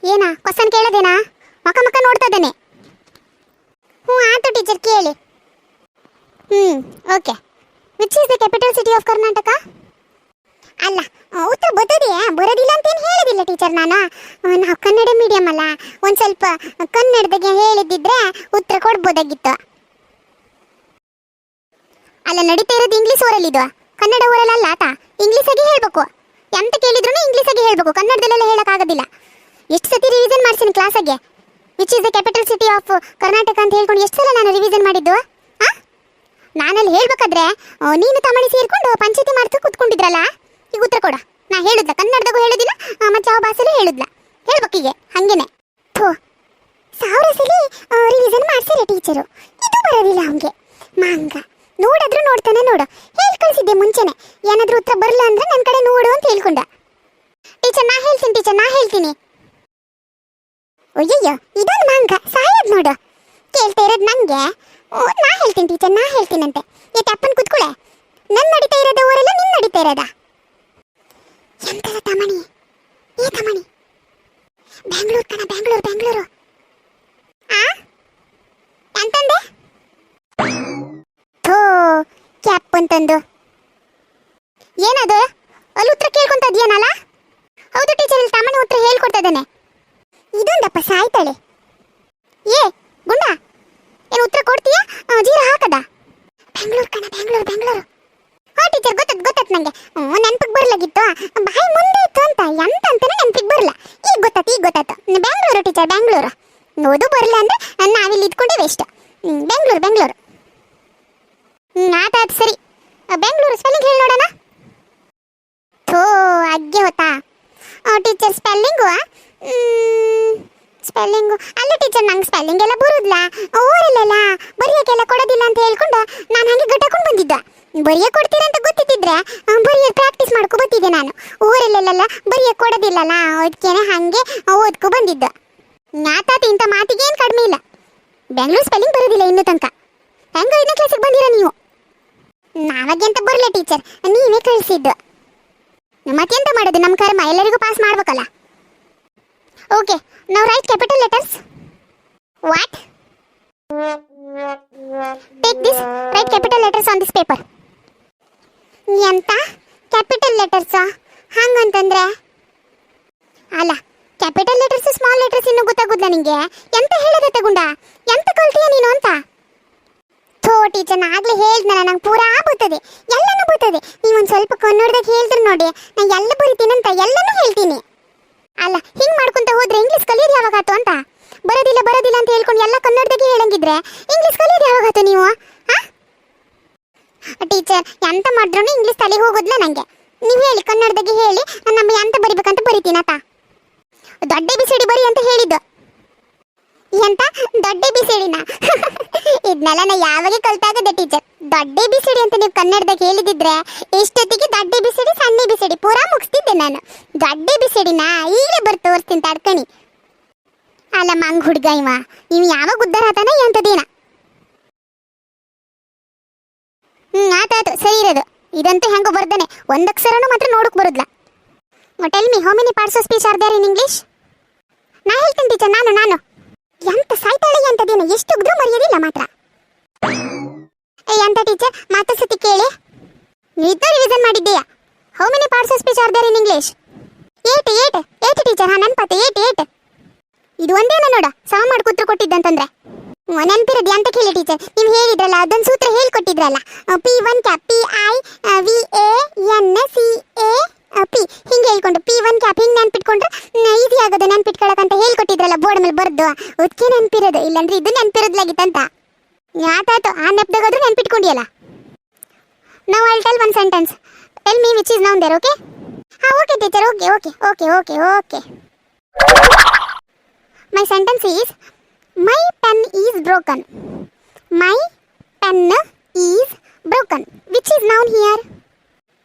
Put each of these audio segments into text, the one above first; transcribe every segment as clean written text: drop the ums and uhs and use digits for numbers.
ಏನಾ ಕ್ವಶನ್ ಕೇಳೋದೇನಾ? ಮಕ ಮಕ ನೋಡ್ತಾ ಇದ್ದಾನೆ. ಹ್ಞೂ ಆಯ್ತು ಟೀಚರ್ ಕೇಳಿ. Okay. Which is the capital city of Karnataka? ಅಲ್ಲ, ಉತ್ತರ ಬರ್ತದೆಯಾ? ಬರೋದಿಲ್ಲ ಅಂತೇನು ಹೇಳೋದಿಲ್ಲ ಟೀಚರ್ ನಾನು. ನಾವು ಕನ್ನಡ ಮೀಡಿಯಂ ಅಲ್ಲ, ಒಂದು ಸ್ವಲ್ಪ ಕನ್ನಡದಾಗೆ ಹೇಳಿದ್ದಿದ್ರೆ ಉತ್ತರ ಕೊಡ್ಬೋದಾಗಿತ್ತು. ಅಲ್ಲ, ನಡೀತಾ ಇರೋದು ಇಂಗ್ಲೀಷ್ ಓರಲ್ಲಿದು, ಕನ್ನಡ ಓರಲ್ಲ ಆತ. ಇಂಗ್ಲೀಷಾಗೆ ಹೇಳಬೇಕು. ಎಂತ ಕೇಳಿದ್ರು ಇಂಗ್ಲೀಷಾಗೆ ಹೇಳಬೇಕು, ಕನ್ನಡದಲ್ಲೆಲ್ಲ ಹೇಳೋಕ್ಕಾಗೋದಿಲ್ಲ. ಎಷ್ಟು ಸತಿ ರಿವಿಷನ್ ಮಾಡ್ತೀನಿ ಕ್ಲಾಸಾಗೆ. Which is the capital city of Karnataka ಅಂತ ಹೇಳ್ಕೊಂಡು ಎಷ್ಟು ಸಲ ನಾನು ರಿವಿಷನ್ ಮಾಡಿದ್ದು? ನಾನಲ್ಲಿ ಹೇಳ್ಬೇಕಾದ್ರೆ ನೀನು ತಮಣಿ ಸೇರ್ಕೊಂಡು ಪಂಚಾಯತಿ ಮಾಡ್ತಾ ಕೂತ್ಕೊಂಡಿದ್ರಲ್ಲ. ಈಗ ಉತ್ತರ ಕೊಡ. ನಾ ಹೇಳಿದ್ಲ, ಕನ್ನಡದಾಗೂ ಹೇಳೋದಿಲ್ಲ ಮತ್ತೆ ಯಾವ ಭಾಷೆಲೂ ಹೇಳಿದ್ಲ. ಹೇಳ್ಬೇಕೀಗೆ ಹಂಗೇನೆ. ಥೋ, 1000 ಸಲ ರಿವಿಷನ್ ಮಾಡ್ಸಿರ ಟೀಚರು, ಇದು ಬರೋದಿಲ್ಲ ಅವನಿಗೆ. ಮಾಂಗ ನೋಡಾದ್ರೂ ನೋಡ್ತಾನೆ. ನೋಡು, ಹೇಳಿ ಕಳಿಸಿದ್ದೆ ಮುಂಚೆನೆ. ಏನಾದ್ರೂ ಉತ್ತರ ಬರಲ್ಲ ಅಂದ್ರೆ ನನ್ನ ಕಡೆ ನೋಡು ಅಂತ ಹೇಳ್ಕೊಂಡ. ಟೀಚರ್ ನಾ ಹೇಳ್ತೀನಿ. ಅಯ್ಯಯ್ಯೋ, ಇದೊಂದು ಮಾಂಗ ಸಾಯೋದು ನೋಡು. ಕೇಳ್ತಾ ಇರೋದು ನಂಗೆ. ನಾ ಹೇಳ್ತೀನಿ ಟೀಚರ್, ನಾ ಹೇಳ್ತೀನಂತೆ. ಅಪ್ಪನ್ ಕೂತ್ಕೊಳ್ಳೆ. ನನ್ ನಡೀತಾ ಇರೋದ ಊರೆಲ್ಲ ನಿನ್ ನಡೀತಾ ಇರೋದ? ಎಂತದ ತಮಣಿ? ತಮಣಿ ಬೆಂಗಳೂರು ಕಣ, ಬೆಂಗಳೂರು. ಎಂತಂದೆ? ಥೋ, ಕ್ಯಾಪ್ ಅಂತಂದು ಏನದು? ಅಲ್ಲಿ ಉತ್ತರ ಕೇಳ್ಕೊಂತ ಇದೆಯೇನಲ್ಲ? ಹೌದು ಟೀಚರ್, ಇಲ್ಲಿ ತಮಣಿ ಉತ್ತರ ಹೇಳ್ಕೊಡ್ತಾ ಇದ್ದಾನೆ. ಇದೊಂದಪ್ಪ ಸಾಯ್ತಾಳೆ. ಗುಂಡ, ಏನು ಉತ್ತರ ಕೊಡ್ತೀಯಾ? ಜೀರ ಹಾಕದ? ಬೆಂಗಳೂರು ಕಣ, ಬೆಂಗಳೂರು. ಟೀಚರ್ ಗೊತ್ತಾತ್ ನಂಗೆ. ನೆನಪಿಗೆ ಬರ್ಲಾಗಿತ್ತು, ಬಾಯಿ ಮುಂದೆ ಇತ್ತು ಅಂತ. ಎಂತ ಅಂತಾನೆ ನೆನಪಿಗೆ ಬರಲ್ಲ. ಈಗ ಗೊತ್ತಾಯ್ತು. ಬೆಂಗಳೂರು ಟೀಚರ್, ಬೆಂಗಳೂರು. ಓದು ಬರಲ್ಲ ಅಂದ್ರೆ ನಾವಿಲ್ಲಿ ಇದ್ಕೊಂಡೆ ವೇಸ್ಟ್. ಬೆಂಗಳೂರು. ಆತಾಯ್ತು ಸರಿ. ಬೆಂಗಳೂರು ಸ್ಪೆಲ್ಲಿಂಗ್ ಹೇಳಿ ನೋಡೋಣ. ಥೋ, ಅಗ್ಗೆ ಹೊತ್ತಾ ಟೀಚರ್? ಸ್ಪೆಲ್ಲಿಂಗು ಅಲ್ಲ ಟೀಚರ್, ನಂಗೆ ಸ್ಪೆಲ್ಲಿಂಗ್ ಎಲ್ಲ ಬರುದಿಲ್ಲ. ಓರಲ್ಲೆಲ್ಲ ಬರೆಯೋಕ್ಕೆಲ್ಲ ಕೊಡೋದಿಲ್ಲ ಅಂತ ಹೇಳ್ಕೊಂಡು ನಾನು ಹಾಗೆ ಗಟ್ಟಾಕೊಂಡು ಬಂದಿದ್ದ. ಬರೆಯೋಕೆ ಕೊಡ್ತೀರ ಅಂತ ಗೊತ್ತಿದ್ದಿದ್ರೆ ಬರೆಯೋದು ಪ್ರಾಕ್ಟೀಸ್ ಮಾಡ್ಕೊ ಬರ್ತಿದ್ದೆ ನಾನು. ಊರಲ್ಲೆಲ್ಲ ಬರೆಯೋಕೆ ಕೊಡೋದಿಲ್ಲಲ್ಲ, ಅದಕ್ಕೇನೆ ಹಾಗೆ ಓದ್ಕೊ ಬಂದಿದ್ದ. ಆತಾತ, ಇಂಥ ಮಾತಿಗೆ ಏನು ಕಡಿಮೆ ಇಲ್ಲ. ಬೆಂಗಳೂರು ಸ್ಪೆಲ್ಲಿಂಗ್ ಬರೋದಿಲ್ಲ ಇನ್ನೂ ತನಕ. ಹೆಂಗ 5ನೇ ಕ್ಲಾಸಿಗೆ ಬಂದಿರ ನೀವು? ನಾವಾಗೆ ಅಂತ ಬರಲ್ಲ ಟೀಚರ್, ನೀವೇ ಕಳಿಸಿದ್ದು. ಮತ್ತೆಂತ ಮಾಡೋದು, ನಮ್ಮ ಕರ್ಮ, ಎಲ್ಲರಿಗೂ ಪಾಸ್ ಮಾಡ್ಬೇಕಲ್ಲ. Okay, now write capital letters. What? Take this, write capital letters on this paper. ಎಂತ ಕ್ಯಾಪಿಟಲ್ ಲೆಟರ್ಸ್? ಹಂಗಂತಂದ್ರೆ ಅಲ್ಲ, ಕ್ಯಾಪಿಟಲ್ ಲೆಟರ್ಸ್ ಸ್ಮಾಲ್ ಲೆಟರ್ಸ್ ಇನ್ನೂ ಗೊತ್ತಾಗುದಿಲ್ಲ ನಿಂಗೆ? ಎಂತ ಹೇಳೋದೆ ತಗೊಂಡ? ಎಂತ ಕಲ್ತೀಯ ನೀನು ಅಂತ? ಥೋ ಟೀಚರ್, ಆಗ್ಲೇ ಹೇಳ್ದನಲ್ಲ, ನಂಗೆ ಪೂರಾ ಬರ್ತದೆ, ಎಲ್ಲನೂ ಬರ್ತದೆ. ನೀವೊಂದು ಸ್ವಲ್ಪ ಕನ್ನಡದಾಗ ಹೇಳಿದ್ರೆ ನೋಡಿ, ನಾನು ಎಲ್ಲ ಬರಿತೀನಂತ ಎಲ್ಲನೂ ಹೇಳ್ತೀನಿ. ಅಲ್ಲ, ಹಿಂಗೆ ಮಾಡ್ಕೊಂತ ಹೋದ್ರೆ ಇಂಗ್ಲೀಷ್ ಕಲಿಯೋದು ಯಾವಾಗಾತು ಅಂತ? ಬರೋದಿಲ್ಲ ಅಂತ ಹೇಳ್ಕೊಂಡು ಎಲ್ಲ ಕನ್ನಡದಾಗೆ ಹೇಳಂಗಿದ್ರೆ ಇಂಗ್ಲೀಷ್ ಕಲಿಯೋದು ಯಾವಾಗಾತು ನೀವು? ಟೀಚರ್, ಎಂತ ಮಾಡಿದ್ರು ಇಂಗ್ಲೀಷ್ ತಲೆಗೆ ಹೋಗೋದಿಲ್ಲ ನನಗೆ. ನೀವು ಹೇಳಿ, ಕನ್ನಡದಾಗೆ ಹೇಳಿ, ನಮ್ಮ ಎಂತ ಬರಿಬೇಕಂತ ಬರಿತೀನತ್ತ. ದೊಡ್ಡ ಬಿಸಿಡಿ ಬರಿ ಅಂತ ಹೇಳಿದ್ದು. ಎಂತ ದೊಡ್ಡ ಬಿಸಿಡಿನ? ಇದನ್ನೆಲ್ಲ ನಾ ಯಾವಾಗ ಕಲ್ತಾಗದೆ ಟೀಚರ್. ದೊಡ್ಡ ಬಿಸಿಡಿ ಅಂತ ನೀವು ಕನ್ನಡದಾಗ ಹೇಳಿದಿದ್ರೆ ಎಷ್ಟೊತ್ತಿಗೆ ದೊಡ್ಡ ಬಿಸಿಡಿ ಸಣ್ಣ ಬಿಸಿಡಿ ಪೂರಾ ಮುಗಿಸ್ತಿದ್ದೆ ನಾನು. ದೊಡ್ಡ ಬಿಸಿಡಿನ ಈಗಲೇ ಬರ್ತು ತೋರಿಸ್ತೀನಿ ತಡ್ಕಣಿ. ಅಲ್ಲ ಮಂಗ್ ಹುಡ್ಗ ಇವ, ನೀವು ಯಾವಾಗ ಉದ್ದಾರ ಆತಾನ ಎಂತದೇನ? ಆತಾಯ್ತು, ಸರಿ ಇರೋದು. ಇದಂತೂ ಹೆಂಗೋ ಬರ್ದಾನೆ, ಒಂದಕ್ಷರನೂ ಮಾತ್ರ ನೋಡಕ್ ಬರುದಿಲ್ಲ. Tell me, how many parts of speech are there in English? ನಾ ಹೇಳ್ತೀನಿ ಟೀಚರ್, ನಾನು ಎಂತ ಸಾಯ್ತಾಳೆ ಅಂತದೇನು, ಎಷ್ಟು ಉಗ್ರು ಮರೆಯೋದಿಲ್ಲ ಮಾತ್ರ. ಎಂತ ಟೀಚರ್, ಮತ್ತೊಂದು ಸತಿ ಕೇಳಿ. ನೀನು ರಿವಿಷನ್ ಮಾಡಿದ್ದೀಯಾ? How many parts of speech are there in English? 8 teacher. ನೆನಪತ್ತೆ 8. ಇದು ಒಂದೇನ ನೋಡ, ಸಮ ಮಾಡಿ ಕೂತ್ರು ಕೊಟ್ಟಿದ್ದಂತಂದ್ರೆ ನೆನಪಿರೋದು ಅಂತ ಕೇಳಿ ಟೀಚರ್. ನೀವು ಹೇಳಿದ್ರಲ್ಲ, ಅದೊಂದು ಸೂತ್ರ ಹೇಳಿಕೊಟ್ಟಿದ್ರಲ್ಲ, P1 ಕ್ಯಾಪ್ PIVANCAP ಹಿಂಗೆ ಹೇಳ್ಕೊಂಡು P1 ಕ್ಯಾಪ್ ಹಿಂಗೆ ನೆನ್ಪಿಟ್ಕೊಂಡ್ರೆ ಈಸಿ ಆಗೋದು ನೆನ್ಪಿಟ್ಕೊಳಕಂತ ಹೇಳ್ಕೊಟ್ಟಿದ್ರಲ್ಲ ಬೋರ್ಡ್ ಮೇಲೆ ಬರೆದು. ಅದಕ್ಕೆ ನೆನಪಿರೋದು, ಇಲ್ಲಾಂದ್ರೆ ಇದು ನೆನಪಿರೋದ್ಲಾಗಿತ್ತಂತ. ಆತಾಯ್ತು, ಆ ನೆನಪಿದಾಗಾದ್ರೂ ನೆನ್ಪಿಟ್ಕೊಂಡಿಯಲ್ಲ. Now I'll tell one sentence. Tell me which is noun there, okay? Okay teacher, okay. My sentence is, my pen is broken. My pen is broken. Which is noun here?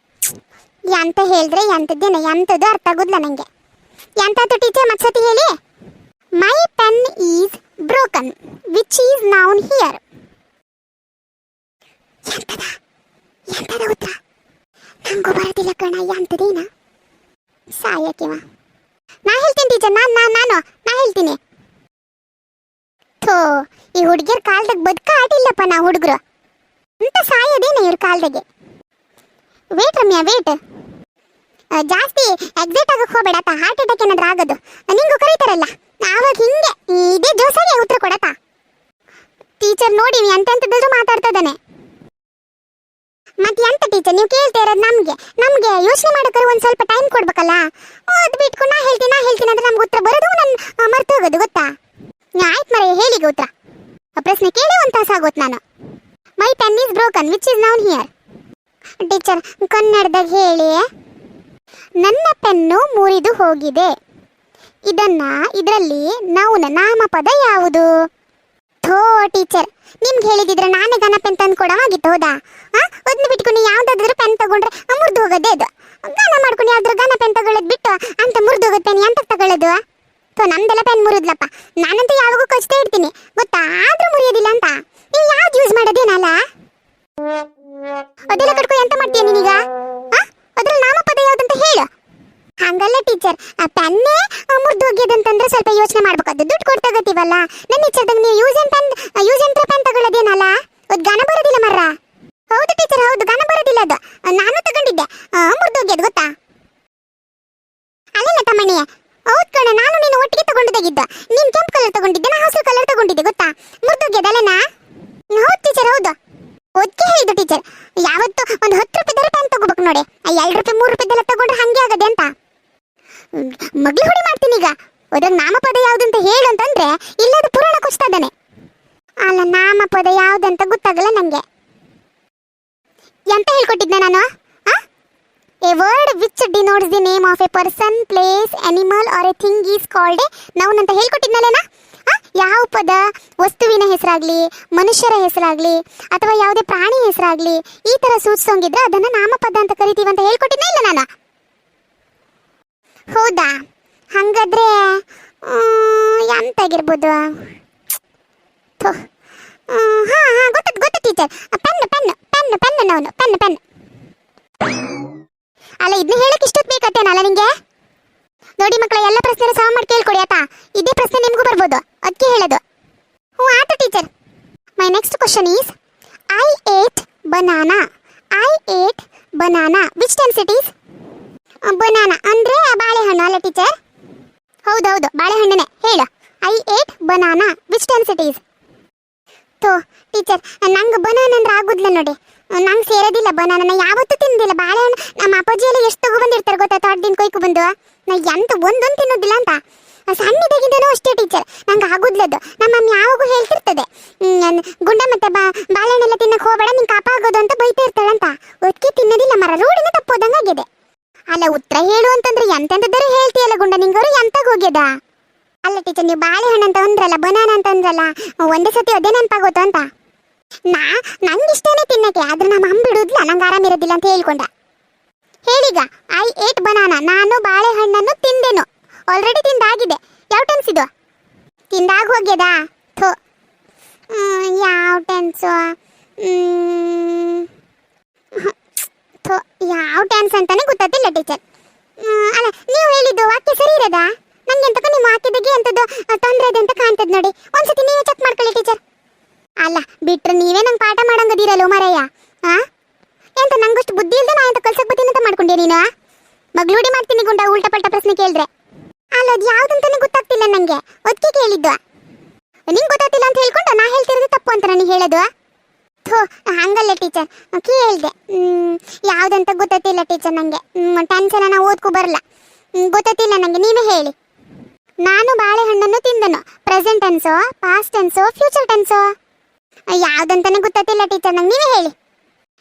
ಎಂತ ಹೇಳಿದ್ರೆ ಎಂತದ್ದೇನೆ, ಎಂತದ್ದು ಅರ್ಥ ಆಗೋದಿಲ್ಲ ನನಗೆ. ಎಂತಾಯ್ತು ಟೀಚರ್, ಮತ್ಸತಿ ಹೇಳಿ. My pen is broken. Which is noun here? ಎಂತದ ಉತ್ತರ? ನಂಗೂ ಬರೋದಿಲ್ಲ ಕಣ, ಎಂತದೇನ ಸಾಯಕ್ಕಿವ. ನಾ ಹೇಳ್ತೀನಿ ಟೀಚರ್. ಟೀಚರ್ ನಾ ಹೇಳ್ತೀನಿ. ಥೋ, ಈ ಹುಡುಗಿಯರ್ ಕಾಲ್ದಾಗ ಬದುಕ ಆಟಿಲ್ಲಪ್ಪ ನಾ ಹುಡುಗರು ಅಂತ ಸಾಯೋದೇನ ಇವ್ರ ಕಾಲ್ದಾಗೆ. ವೇಟ್ ರಮ್ಯಾ ವೇಟ್, ಜಾಸ್ತಿ ಎಕ್ಸೈಟ್ ಆಗಕ್ಕೆ ಹೋಗ್ಬೇಡತ್ತ, ಹಾರ್ಟ್ ಅಟ್ಯಾಕ್ ಏನಾದ್ರೂ ಆಗೋದು. ನಿಂಗೂ ಕರೀತಾರಲ್ಲ ಆವಾಗ ಹಿಂಗೆ ಇದೇ ಜೋಸಾಗಿ ಉತ್ತರ ಕೊಡತ್ತ. ಟೀಚರ್ ನೋಡಿ ಎಂತೆಂಥದ್ದು ಮಾತಾಡ್ತದಾನೆ. ಮತ್ತೆ ಎಂತ ಟೀಚರ್ ನೀವು ಕೇಳ್ತಾ ಇರೋದು ನಮ್ಗೆ ಯೋಚನೆ ಮಾಡೋಕೆ ಒಂದು ಸ್ವಲ್ಪ ಟೈಮ್ ಕೊಡ್ಬೇಕಲ್ಲ. ಅದು ಬಿಟ್ಕೊಂಡು ನಾ ಹೇಳ್ತೀನಿ ಅಂದ್ರೆ ನಮ್ಗೆ ಉತ್ತರ ಬರೋದು ನಾನು ಮರ್ತು ಹೋಗೋದು ಗೊತ್ತಾ. ಆಯ್ತು ಮರೆ ಹೇಳಿಗೆ ಉತ್ತರ. ಪ್ರಶ್ನೆ ಕೇಳಿ ಒಂದು ತಾಸು ಆಗೋತು ನಾನು. My pen is broken which is noun here. Teacher ಕನ್ನಡದಾಗ ಹೇಳಿ. ನನ್ನ ಪೆನ್ನು ಮುರಿದು ಹೋಗಿದೆ. ಇದರಲ್ಲಿ ನೌನ ನಾಮಪದ ಯಾವುದು? ಥೋ ಟೀಚರ್, ನಿಮ್ಗೆ ಹೇಳಿದಿದ್ರೆ ನಾನೇ ಗನ ಪೆನ್ ತಂದು ಕೊಡವಾಗಿತ್ತು ಹೌದಾ? ಅದನ್ನ ಬಿಟ್ಕೊಂಡು ಯಾವ್ದಾದ್ರು ಪೆನ್ ತಗೊಂಡ್ರೆ ಮುರಿದು ಹೋಗೋದೇ ಅದು. ಗಾನ ಮಾಡ್ಕೊಂಡು ಯಾವ್ದಾದ್ರು ಗನ ಪೆನ್ ತಗೊಳ್ಳೋದು ಬಿಟ್ಟು ಅಂತ ಮುರಿದು ಹೋಗೋದು ಪೆನ್ ಎಂತ ತಗೊಳ್ಳೋದು? ಥೋ, ನಮ್ದೆಲ್ಲ ಪೆನ್ ಮುರಿದ್ಲಪ್ಪ. ನಾನಂತೂ ಯಾವಾಗೂ ಕಚ್ತಾ ಇರ್ತೀನಿ ಗೊತ್ತಾ, ಆದ್ರೂ ಮುರಿಯೋದಿಲ್ಲ ಅಂತ. ನೀವು ಯಾವ್ದು ಯೂಸ್ ಮಾಡೋದೇನಲ್ಲ ಅದೆಲ್ಲ ಕಟ್ಕೊ ಎಂತ ಮಾಡ್ತೀಯ ನೀನೀಗ? ಅದ್ರಲ್ಲಿ ನಾಮಪದ ಯಾವ್ದಂತ ಹೇಳು. ಹಂಗಲ್ಲ ಟೀಚರ್, ಆ ಪೆನ್ನೇ ಮುರಿದು ಹೋಗ್ಯದಂತಂದ್ರೆ ಸ್ವಲ್ಪ ಯೋಚನೆ ಮಾಡ್ಬೇಕಾದ್ದು. ದುಡ್ಡು ಕೊಟ್ಟು ತಗೋತೀವಲ್ಲ, ನನ್ನ ಇಚ್ಛಾದಾಗ ನೀವು ಯೂಸ್ ಅಂಡ್ ಪೆನ್ ತಗೊಳ್ಳೋದೇನಲ್ಲ, ಅದು ಗಾನ ಬರೋದಿಲ್ಲ ಮರ್ರ. ಹೌದು ಟೀಚರ್, ಹೌದು ಗಾನ ಬರೋದಿಲ್ಲ ಅದು. ನಾನು ತಗೊಂಡಿದ್ದೆ, ಮುರಿದು ಹೋಗ್ಯದ ಗೊತ್ತಾ. ಅಲ್ಲಲ್ಲ ತಮ್ಮಣ್ಣಿಯ, ಹೌದು ಕಣ, ನಾನು ನೀನು ಒಟ್ಟಿಗೆ ತಗೊಂಡಿದ್ದಾಗಿದ್ದ. ನೀನು ಕೆಂಪು ಕಲರ್ ತಗೊಂಡಿದ್ದೆ, ನಾ ಹಸಿರು ಕಲರ್ ತಗೊಂಡಿದ್ದೆ ಗೊತ್ತಾ. ಮುರಿದು ಹೋಗ್ಯದಲ್ಲನಾ? ಹೌದು ಟೀಚರ್, ಹೌದು. ಒದಕ್ಕೆ ಹೇಳಿದ್ದು ಟೀಚರ್, ಯಾವತ್ತು ಒಂದು 10 ರೂಪಾಯಿದಾರೆ ಪೆನ್ ತಗೋಬೇಕು ನೋಡಿ. 2 ರೂಪಾಯಿ 3 ರೂಪಾಯಿದೆಲ್ಲ ತಗೊಂಡ್ರೆ ಹಂಗೆ ಆಗದೆ ಅಂತ ಮಗ್ಳು ಹೊಡಿ ಮಾಡ್ತೀನಿ ಈಗ. ಅದ್ರಾಗ ನಾಮಪದ ಯಾವ್ದಂತ ಹೇಳು ಅಂತಂದ್ರೆ ಇಲ್ಲದ ಪುರಾಣ ಕೊಚ್ತಾ ಇದ್ದಾನೆ. ಅಲ್ಲ, ನಾಮಪದ ಯಾವ್ದಂತ ಗೊತ್ತಾಗಲ್ಲ ನಂಗೆ. ಎಂತ ಹೇಳ್ಕೊಟ್ಟಿದ್ದೆ ನಾನು? A word which denotes the name of a person, place, animal or a thing is called a noun ಅಂತ ಹೇಳ್ಕೊಟ್ಟಿದ್ನಲ್ಲೇನಾ? ಯಾವ ಪದ ವಸ್ತುವಿನ ಹೆಸರಾಗ್ಲಿ, ಮನುಷ್ಯರ ಹೆಸರಾಗ್ಲಿ, ಅಥವಾ ಯಾವುದೇ ಪ್ರಾಣಿ ಹೆಸರಾಗ್ಲಿ ಈ ತರ ಸೂಚಿಸೋಂಗಿದ್ರೆ ಅದನ್ನ ನಾಮಪದ ಅಂತ ಕರಿತೀವಿ ಅಂತ ಹೇಳ್ಕೊಟ್ಟಿದ್ನೇ ಇಲ್ಲ ನಾನು? ಹೌದಾ? ಹಂಗಾದ್ರೆ ಎಂತಾಗಿರ್ಬೋದು? ಗೊತ್ತ ಟೀಚರ್, ಪೆನ್ ನೌನು, ಪೆನ್. ಅಲ್ಲ, ಇದನ್ನ ಹೇಳಕ್ ಇಷ್ಟೊತ್ತು ಬೇಕತ್ತೇನಲ್ಲ ನಿಂಗೆ? ನೋಡಿ ಮಕ್ಕಳ, ಎಲ್ಲ ಪ್ರಶ್ನೆ ಸಾಲ್ವ್ ಮಾಡಿ ಕೇಳ್ಕೊಡಿ ಆತಾ. ಇದೇ ಪ್ರಶ್ನೆ ನಿಮಗೂ ಬರ್ಬೋದು, ಅದಕ್ಕೆ ಹೇಳೋದು. ಆತ teacher. My next question is I ate banana which tense it is? Banana ಅಂದ್ರೆ ಬಾಳೆಹಣ್ಣು ಅಲ್ಲ ಟೀಚರ್? ಹೌದೌದು, ಬಾಳೆಹಣ್ಣನೇ. ಹೇಳು, I ate banana which tense it is? ಥೋ ಟೀಚರ್, ನಂಗೆ ಬನಾನ ಅಂದ್ರೆ ಆಗುದಿಲ್ಲ ನೋಡಿ. ನಂಗೆ ಸೇರೋದಿಲ್ಲ ಬನಾನ, ಯಾವತ್ತೂ ತಿನ್ನೋದಿಲ್ಲ ಬಾಳೆಹಣ್ಣು. ನಮ್ಮ ಅಪ್ಪಾಜಿ ಎಲ್ಲ ಎಷ್ಟು ತಗೊಬಂದಿರ್ತಾರೆ ಗೊತ್ತಾ, ತೋಟದಿಂದ ಕೊಯ್ಕು ಬಂದು. ನಾ ಎಂತ ಒಂದೊಂದು ತಿನ್ನೋದಿಲ್ಲ ಅಂತ. ಸಣ್ಣದಾಗಿದ್ದೇನೋ ಅಷ್ಟೇ ಟೀಚರ್, ನಂಗೆ ಆಗುದ್ಲದು. ನಮ್ಮ ಮಮ್ಮಿ ಯಾವಾಗೂ ಹೇಳ್ತಿರ್ತದೆ, ಗುಂಡ ಮತ್ತೆ ಬಾಳೆಹಣ್ಣೆಲ್ಲ ತಿನ್ನಕ್ಕೆ ಹೋಗಬೇಡ, ನಿಂಗೆ ಕಾಪ ಆಗೋದು ಅಂತ ಬೈತಾ ಇರ್ತಾಳಂತ. ಒತ್ತಿಗೆ ತಿನ್ನೋದಿಲ್ಲ ಮರ, ರೂಢಿನ ತಪ್ಪೋದಂಗಾಗಿದೆ. ಅಲ್ಲ, ಉತ್ತರ ಹೇಳು ಅಂತಂದ್ರೆ ಎಂತೆಂಥದ್ದರೂ ಹೇಳ್ತೀಯಲ್ಲ ಗುಂಡ, ನಿಂಗವರು ಎಂತಾಗ ಹೋಗ್ಯದ? ಅಲ್ಲ ಟೀಚರ್, ನೀವು ಬಾಳೆಹಣ್ಣು ಅಂತ ಅಂದ್ರಲ್ಲ, ಬನಾನ ಅಂತ ಅಂದ್ರಲ್ಲ, ಒಂದೇ ಸತಿ ಅದೇ ನೆನಪಾಗೋತು ಅಂತ. ನಂಗೆ ಇಷ್ಟನೇ ತಿನ್ನಕ್ಕೆ, ಆದ್ರೆ ನಮ್ಮ ಅಮ್ಮ ಬಿಡುದಿಲ್ಲ, ನಂಗೆ ಆರಾಮಿರೋದಿಲ್ಲ ಅಂತ ಹೇಳ್ಕೊಂಡ. ಹೇಳೀಗ, ಐ ಏಟ್ ಬನಾನಾ, ನಾನು ಬಾಳೆಹಣ್ಣನ್ನು ತಿಂದೆನು. ಆಲ್ರೆಡಿ ತಿಂದಾಗಿದೆ. ಯಾವ ಟೆನ್ಸ್ ಇದು? ತಿಂದಾಗ ಹೋಗ್ಯದಾ? ಥೋ, ಯಾವ ಟೆನ್ಸು? ಥೋ, ಯಾವ ಟೆನ್ಸ್ ಅಂತಾನೆ ಗೊತ್ತಾಗ್ತಿಲ್ಲ ಟೀಚರ್. ಅಲ್ಲ, ನೀವು ಹೇಳಿದ್ದು ವಾಕ್ಯ ಸರಿ ಇರೋದಾ? ನಂಗೆ ಎಂತಕ್ಕ ನಿಮ್ಮ ವಾಕ್ಯದಾಗೆ ಎಂಥದ್ದು ತೊಂದರೆ ಇದೆ ಅಂತ ಕಾಣ್ತದೆ ನೋಡಿ. ಒಂದ್ಸತಿ ನೀವೇ ಚೆಕ್ ಮಾಡ್ಕೊಳ್ಳಿ ಟೀಚರ್. ಅಲ್ಲ, ಬಿಟ್ರೆ ನೀವೇ ನಂಗೆ ಪಾಠ ಮಾಡಂಗದಿರಲ್ಲ ಮರಯ್ಯ. ಎಂತ ನಂಗಷ್ಟು ಬುದ್ಧಿ ಇಲ್ಲದೆ ನಾ ಎಂತ ಕಲ್ಸಕ್ ಬತ್ತೀನಿ ಅಂತ ಮಾಡ್ಕೊಂಡೆ ನೀನು? ಮಗ್ಳೂಡಿ ಮಾಡ್ತೀನಿ ಗುಂಡ, ಉಲ್ಟಾ ಪಲ್ಟಾ ಪ್ರಶ್ನೆ ಕೇಳಿದ್ರೆ. ಅಲ್ಲ, ಅದು ಯಾವ್ದಂತಾನೆ ಗೊತ್ತಾಗ್ತಿಲ್ಲ ನಂಗೆ, ಅದಕ್ಕೆ ಕೇಳಿದ್ದು. ನಿಂಗೆ ಗೊತ್ತಾಗ್ತಿಲ್ಲ ಅಂತ ಹೇಳ್ಕೊಂಡು ನಾ ಹೇಳ್ತಿರೋದು ತಪ್ಪು ಅಂತ ನನಗೆ ಹೇಳೋದು? ಥೋ, ಹಂಗಲ್ಲ ಟೀಚರ್, ಕೇಳಿದೆ. ಯಾವ್ದಂತ ಗೊತ್ತಾಗ್ತಿಲ್ಲ ಟೀಚರ್ ನಂಗೆ. ಟೆನ್ಸ್ ಎಲ್ಲ ನಾ ಓದ್ಕೊ ಬರಲ್ಲ, ಗೊತ್ತಾಗ್ತಿಲ್ಲ ನಂಗೆ, ನೀವೇ ಹೇಳಿ. ನಾನು ಬಾಳೆಹಣ್ಣನ್ನು ತಿಂದನು, ಪ್ರೆಸೆಂಟ್ ಟೆನ್ಸೋ, ಪಾಸ್ಟ್ ಟೆನ್ಸೋ, ಫ್ಯೂಚರ್ ಟೆನ್ಸೋ? ಯಾವ್ದಂತಾನೆ ಗೊತ್ತಾಗ್ತಿಲ್ಲ ಟೀಚರ್ ನಂಗೆ, ನೀವೇ ಹೇಳಿ.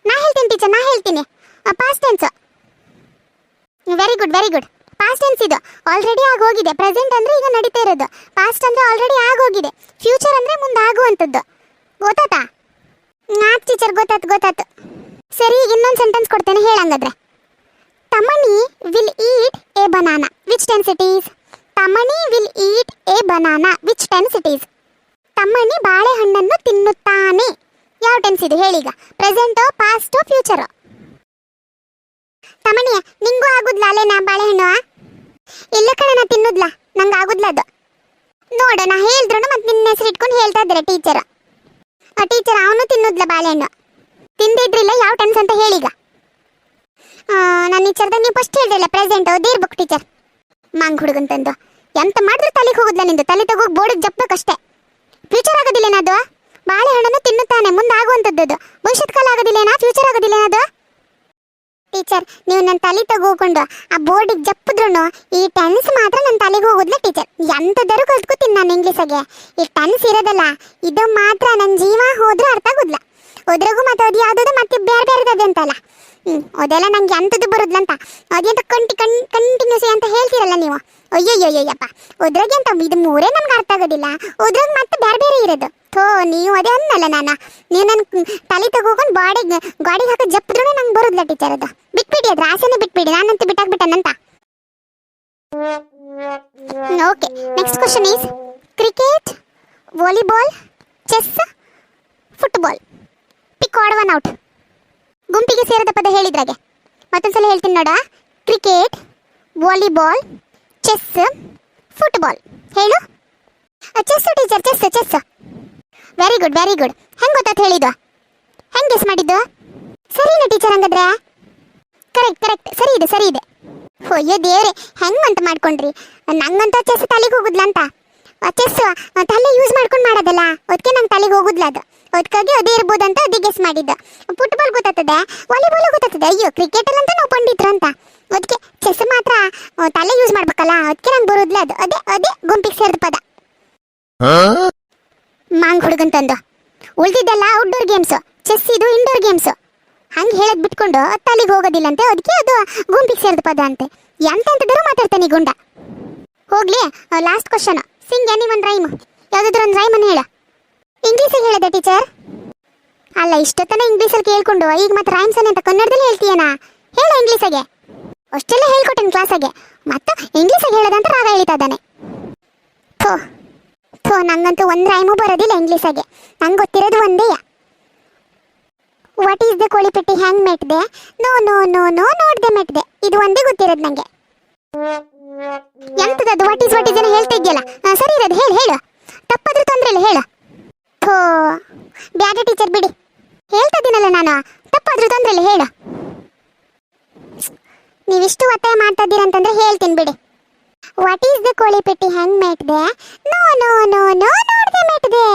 ನಾ ಹೇಳ್ತೀನಿ ಟೀಚರ್, ನಾ ಹೇಳ್ತೀನಿ. Past tens. Very good. Past tense ಇದು ಆಲ್ರೆಡಿ ಆಗೋಗಿದೆ. ಪ್ರೆಸೆಂಟ್ ಅಂದ್ರೆ ಈಗ ನಡೀತಾ ಇರೋದು. ಪಾಸ್ಟ್ ಅಂದ್ರೆ ಆಲ್ರೆಡಿ ಆಗೋಗಿದೆ. ಫ್ಯೂಚರ್ ಅಂದ್ರೆ ಮುಂದೆ ಆಗುವಂಥದ್ದು. ಗೊತ್ತಾತಾ? ಟೀಚರ್, ಗೊತ್ತಾತು. ಸರಿ, ಈಗ ಇನ್ನೊಂದು ಸೆಂಟೆನ್ಸ್ ಕೊಡ್ತೇನೆ, ಹೇಳಂಗಾದ್ರೆ. Tamani will eat a banana which tense it is? Tamani will eat a banana which tense it is? Tammanni ಬಾಳೆಹಣ್ಣನ್ನು ತಿನ್ನುತ್ತಾನೆ, ಯಾವ ಟೆನ್ಸ್ ಇದು ಹೇಳೀಗ? ಪ್ರೆಸೆಂಟೋ, ಪಾಸ್ಟೋ, ಫ್ಯೂಚರೋ? ತಮ್ಮಣ್ಣಿಯ, ನಿಂಗೂ ಆಗುದ್ಲ ಅಲ್ಲೇನಾ ಬಾಳೆಹಣ್ಣು? ಇಲ್ಲ ಕಣ, ನಾ ತಿನ್ನುದ್ಲ, ನಂಗೆ ನೋಡು ನಾ ಹೇಳಿದ್ರು ಮತ್ತೆ ನಿನ್ನ ಹೆಸರು ಇಟ್ಕೊಂಡು ಹೇಳ್ತಾ ಇದ್ದಾರೆ ಟೀಚರ್. ಟೀಚರ್ ಅವನು ತಿನ್ನೋದ್ಲ ಬಾಳೆಹಣ್ಣು ತಿಂದಿದ್ರಿಲ್ಲ ಯಾವ ಟೆನ್ಸ್ ಅಂತ ಹೇಳೀಗ. ನನ್ನ ಟೀಚರ್ದಾಗ ನೀವು ಫಸ್ಟ್ ಹೇಳಿದ್ರಲ್ಲ ಪ್ರೆಸೆಂಟ್ ಅದೇ ಇರ್ಬೇಕು ಟೀಚರ್. ಮಂಗ್ ಹುಡುಗಂತಂದು ಎಂತ ಮಾಡಿದ್ರೆ ತಲೆಗೆ ಹೋಗುದ್ಲ ನಿಂದು, ತಲೆ ತಗೋಗಿ ಬೋರ್ಡಿಗೆ ಜಪ್ಪಬೇಕಷ್ಟೇ. ಫ್ಯೂಚರ್ ಆಗೋದಿಲ್ಲೇನದು? ಬಾಳೆಹಣ್ಣನ್ನು ತಿನ್ನುತ್ತಾನೆ ಮುಂದೆ ಆಗುವಂಥದ್ದು, ಭವಿಷ್ಯತ್ ಕಾಲ ಆಗೋದಿಲ್ಲೇನಾ, ಫ್ಯೂಚರ್ ಆಗೋದಿಲ್ಲೇನದು? ಟೀಚರ್ ನೀವು ನನ್ನ ತಲೆ ತಗೋಕೊಂಡು ಆ ಬೋರ್ಡಿಗೆ ಜಪ್ಪಿದ್ರು ಈ ಟೆನ್ಸ್ ಮಾತ್ರ ನನ್ನ ತಲೆಗೆ ಹೋಗುದ್ಲ ಟೀಚರ್. ಎಂಥದರೂ ಕಲ್ತ್ಕೋತೀನಿ ನಾನು ಇಂಗ್ಲೀಷಾಗೆ. ಈ ಟೆನ್ಸ್ ಇರೋದಲ್ಲ ಇದು ಮಾತ್ರ ನನ್ನ ಜೀವ ಹೋದ್ರೂ ಅರ್ಥ ಆಗೋದ್ಲ. ಹೋದ್ರಾಗೂ ಮತ್ತೆ ಅದು ಯಾವುದೋ ಮತ್ತೆ ಬೇರೆ ಬೇರೆದದು ಅಂತಲ್ಲ. ಅದೆಲ್ಲ ನಂಗೆ ಎಂಥದ್ದು ಬರೋದ್ಲ ಅಂತ ಅದಂತ ಕಂಟಿನ್ಯೂಸ್ ಅಂತ ಹೇಳ್ತೀರಲ್ಲ ನೀವು. ಅಯ್ಯಯ್ಯಯ್ಯಪ್ಪ ಹೋದ್ರಾಗೆ ಅಂತ ಇದು ಮೂರೇ ನಮ್ಗೆ ಅರ್ಥ ಆಗೋದಿಲ್ಲ, ಹೋದ್ರಾಗ ಮತ್ತೆ ಬೇರೆ ಬೇರೆ ಇರೋದು. ಥೋ ನೀವು ಅದೇ ಅನ್ನಲ್ಲ ನಾನು. ನೀವು ನನ್ನ ತಲೆ ತಗೋಕೊಂಡು ಗಾಡಿಗೆ ಹಾಕಿ ಜಪ್ಪಿದ್ರೂ ನಂಗೆ ಬರೋದಿಲ್ಲ ಟೀಚರ್. ಅದು ಬಿಟ್ಬಿಡಿ, ಅದು ಆಸೆನೇ ಬಿಟ್ಬಿಡಿ, ನಾನಂತೂ ಬಿಟ್ಟಾಕ್ಬಿಟ್ಟನಂತ. Okay, next question is cricket, volleyball, chess, football. Pick odd one out. ಗುಂಪಿಗೆ ಸೇರಿದ ಪದ ಹೇಳಿದ್ರಾಗೆ ಮತ್ತೊಂದ್ಸಲ ಹೇಳ್ತೀನಿ ನೋಡ. Cricket, volleyball, chess, football. ಹೇಳು. Chess teacher, chess. Very good very good. ಹೆಂಗೆ ಗೊತ್ತಾತ್ ಹೇಳಿದ್ದು? ಹೆಂಗೆ ಗೆಸ್ ಮಾಡಿದ್ದು? ಸರಿನಾ ಟೀಚರ್? ಹಂಗಾದ್ರೆ ಕರೆಕ್ಟ್ ಸರಿ ಇದೆ. ಅಯ್ಯೋ ದೇವ್ರೆ, ಹೆಂಗಂತ ಮಾಡ್ಕೊಂಡ್ರಿ. ನಂಗಂತ ಚೆಸ್ ತಲೆಗೆ ಹೋಗುದ್ಲ ಅಂತ. ಚೆಸ್ ತಲೆ ಯೂಸ್ ಮಾಡ್ಕೊಂಡು ಮಾಡೋದಲ್ಲ, ಅದಕ್ಕೆ ನಂಗೆ ತಲೆಗೆ ಹೋಗುದ್ಲ ಅದು. ಅದಕ್ಕಾಗಿ ಅದೇ ಇರ್ಬೋದಂತ ಅದೇ ಗೆಸ್ ಮಾಡಿದ್ದು. ಫುಟ್ಬಾಲ್ ಗೊತ್ತಾಗ್ತದೆ, ವಾಲಿಬಾಲ್ ಗೊತ್ತಾಗ್ತದೆ. ಅಯ್ಯೋ ಕ್ರಿಕೆಟಲ್ಲಿ ಅಂತ ನಾವು ಪಂಡಿತರು ಅಂತ. ಅದಕ್ಕೆ ಚೆಸ್ ಮಾತ್ರ ತಲೆ ಯೂಸ್ ಮಾಡ್ಬೇಕಲ್ಲ, ಅದಕ್ಕೆ ನಂಗೆ ಬರೋದ್ಲ ಅದು. ಅದೇ ಗುಂಪಿಗೆ ಸೇರಿದ ಪದ. ಮಾಂಗ್ ಹುಡುಗಂತಂದು ಉಳಿದಿದ್ದೆಲ್ಲ ಔಟ್ಡೋರ್ ಗೇಮ್ಸು, ಚೆಸ್ ಇದು ಇಂಡೋರ್ ಗೇಮ್ಸು. ಹಂಗೆ ಹೇಳೋದು ಬಿಟ್ಕೊಂಡು ತಲೆಗೆ ಹೋಗೋದಿಲ್ಲಂತೆ, ಅದಕ್ಕೆ ಅದು ಗುಂಪಿಗೆ ಸೇರಿದ ಪದ ಅಂತೆ. ಎಂತೆಂಥದರೂ ಮಾತಾಡ್ತಾನೆ ಗುಂಡ. ಹೋಗ್ಲಿ, last question. Singh any one rhyme. ಯಾವುದಾದ್ರೂ ಒಂದು ರೈಮನ್ನು ಹೇಳ. ಇಂಗ್ಲೀಷಿಗೆ ಹೇಳಿದೆ ಟೀಚರ್. ಅಲ್ಲ, ಇಷ್ಟೊತ್ತನ ಇಂಗ್ಲೀಷಲ್ಲಿ ಕೇಳ್ಕೊಂಡು ಈಗ ಮತ್ತೆ ರೈಮ್ಸ್ ಅಂತ ಕನ್ನಡದಲ್ಲಿ ಹೇಳ್ತೀಯನಾ? ಹೇಳ ಇಂಗ್ಲೀಷಾಗೆ. ಅಷ್ಟೆಲ್ಲ ಹೇಳ್ಕೊಟ್ಟೆನು ಕ್ಲಾಸಾಗೆ, ಮತ್ತು ಇಂಗ್ಲೀಷಾಗೆ ಹೇಳೋದಂತ ರಾಗ ಹೇಳ್ತಾ ಇದ್ದಾನೆ. ಥೋ ನಂಗಂತೂ ಒಂದು ರೈಮು ಬರೋದಿಲ್ಲ ಇಂಗ್ಲೀಷಾಗೆ. ನಂಗೆ ಗೊತ್ತಿರೋದು ಒಂದೇ. ವಾಟ್ ಈಸ್ ದ ಕೋಳಿಪೆಟ್ಟಿ ಹ್ಯಾಂಗ್ ಮೆಟ್ದೆ? ನೋ ನೋಡ್ದೆ ಮೆಟ್ದೆ. ಇದು ಒಂದೇ ಗೊತ್ತಿರೋದು ನನಗೆ. ಎಂತದದು ವಾಟ್ ಈಸ್ ಏನೋ ಹೇಳ್ತಾ ಇದೆಯಲ್ಲ, ಸರಿ ಇರೋದು ಹೇಳು. ತಪ್ಪಾದ್ರೂ ತೊಂದರೆ ಇಲ್ಲ ಹೇಳು. ಥೋ ಬ್ಯಾಡ ಟೀಚರ್ ಬಿಡಿ, ಹೇಳ್ತಾ ಇದ್ದೀನಲ್ಲ ನಾನು. ತಪ್ಪಾದ್ರೂ ತೊಂದರೆ ಇಲ್ಲ ಹೇಳು. ನೀವಿಷ್ಟು ಒತ್ತಾಯ ಮಾಡ್ತಾ ಇದ್ದೀರಂತಂದ್ರೆ ಹೇಳ್ತೀನಿ ಬಿಡಿ. ವಾಟ್ ಈಸ್ ದ ಕೋಳಿಪೆಟ್ಟಿ ಹ್ಯಾಂಗ್ ಮೆಟ್ದೆ? ನೋ ನೋಡ್ದೆ ಮೆಟ್ದೆ.